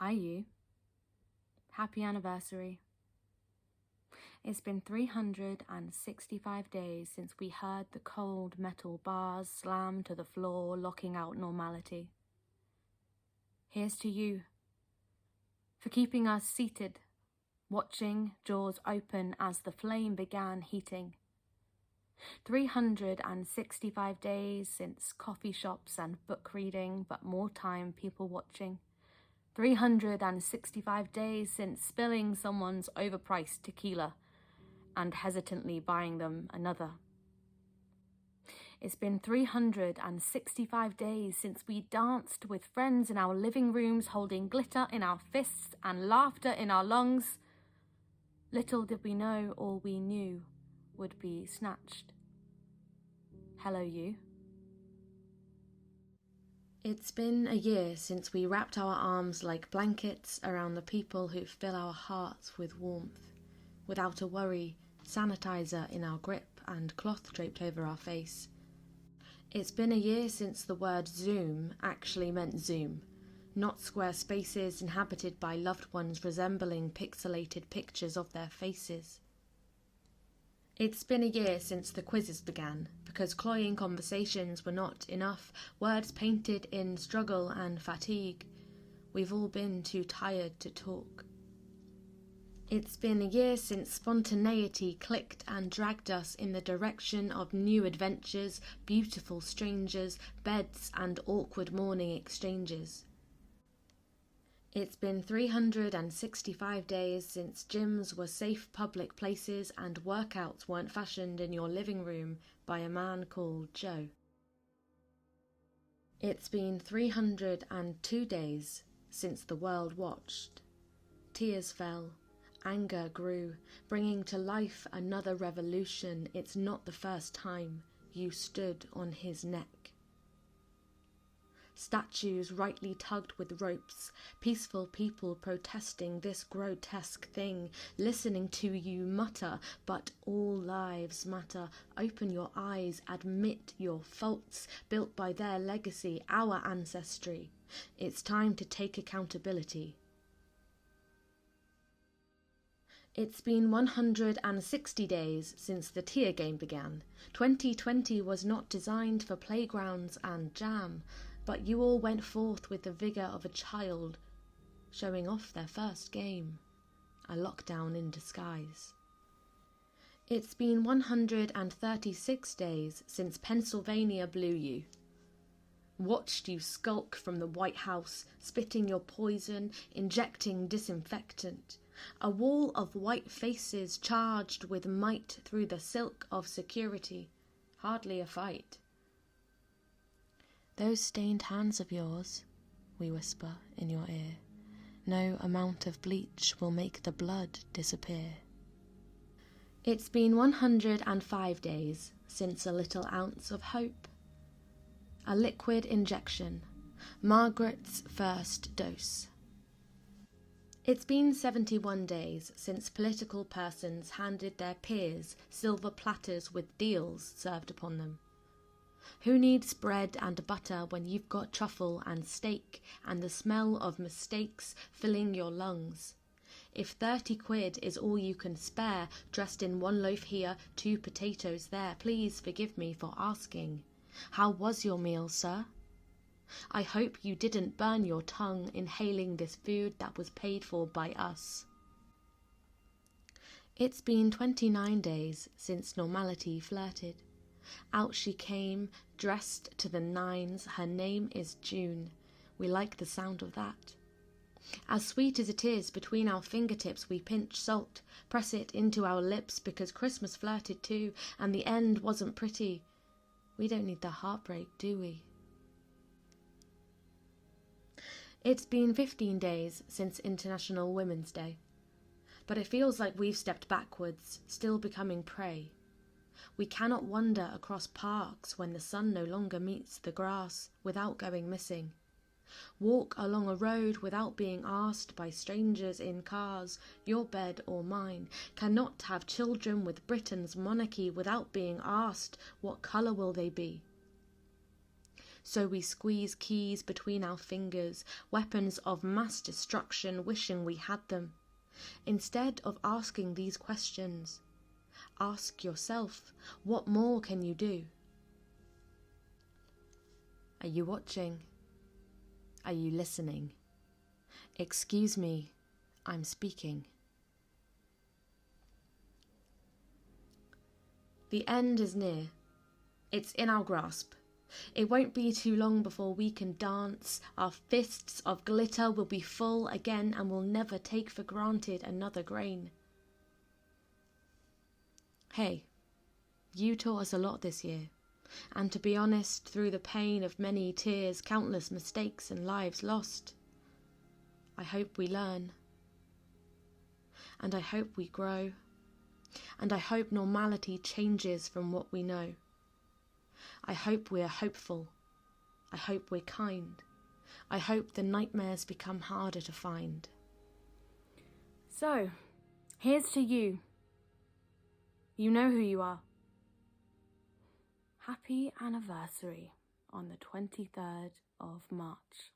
Hi, you. Happy anniversary. It's been 365 days since we heard the cold metal bars slam to the floor, locking out normality. Here's to you for keeping us seated, watching jaws open as the flame began heating. 365 days since coffee shops and book reading, but more time people watching. 365 days since spilling someone's overpriced tequila and hesitantly buying them another. It's been 365 days since we danced with friends in our living rooms, holding glitter in our fists and laughter in our lungs. Little did we know all we knew would be snatched. Hello, you. It's been a year since we wrapped our arms like blankets around the people who fill our hearts with warmth, without a worry, sanitizer in our grip and cloth draped over our face. It's been a year since the word Zoom actually meant Zoom, not square spaces inhabited by loved ones resembling pixelated pictures of their faces. It's been a year since the quizzes began, because cloying conversations were not enough, words painted in struggle and fatigue. We've all been too tired to talk. It's been a year since spontaneity clicked and dragged us in the direction of new adventures, beautiful strangers, beds and awkward morning exchanges. It's been 365 days since gyms were safe public places and workouts weren't fashioned in your living room by a man called Joe. It's been 302 days since the world watched. Tears fell, anger grew, bringing to life another revolution. It's not the first time you stood on his neck. Statues rightly tugged with ropes, peaceful people protesting this grotesque thing, listening to you mutter, but all lives matter. Open your eyes, admit your faults, built by their legacy, our ancestry. It's time to take accountability. It's been 160 days since the tier game began. 2020 was not designed for playgrounds and jam, but you all went forth with the vigour of a child, showing off their first game, a lockdown in disguise. It's been 136 days since Pennsylvania blew you. Watched you skulk from the White House, spitting your poison, injecting disinfectant. A wall of white faces charged with might through the silk of security. Hardly a fight. Those stained hands of yours, we whisper in your ear, no amount of bleach will make the blood disappear. It's been 105 days since a little ounce of hope. A liquid injection, Margaret's first dose. It's been 71 days since political persons handed their peers silver platters with deals served upon them. Who needs bread and butter when you've got truffle and steak and the smell of mistakes filling your lungs? If 30 quid is all you can spare, dressed in one loaf here, 2 potatoes there, please forgive me for asking. How was your meal, sir? I hope you didn't burn your tongue inhaling this food that was paid for by us. It's been 29 days since normality flirted. Out she came, dressed to the nines. Her name is June. We like the sound of that. As sweet as it is, between our fingertips we pinch salt, press it into our lips because Christmas flirted too, and the end wasn't pretty. We don't need the heartbreak, do we? It's been 15 days since International Women's Day, but it feels like we've stepped backwards, still becoming prey. We cannot wander across parks when the sun no longer meets the grass without going missing. Walk along a road without being asked by strangers in cars, your bed or mine. Cannot have children with Britain's monarchy without being asked, what colour will they be? So we squeeze keys between our fingers, weapons of mass destruction, wishing we had them. Instead of asking these questions, ask yourself, what more can you do? Are you watching? Are you listening? Excuse me, I'm speaking. The end is near. It's in our grasp. It won't be too long before we can dance. Our fists of glitter will be full again and we'll never take for granted another grain. Hey, you taught us a lot this year. And to be honest, through the pain of many tears, countless mistakes and lives lost, I hope we learn. And I hope we grow. And I hope normality changes from what we know. I hope we are hopeful. I hope we're kind. I hope the nightmares become harder to find. So, here's to you. You know who you are. Happy anniversary on the 23rd of March.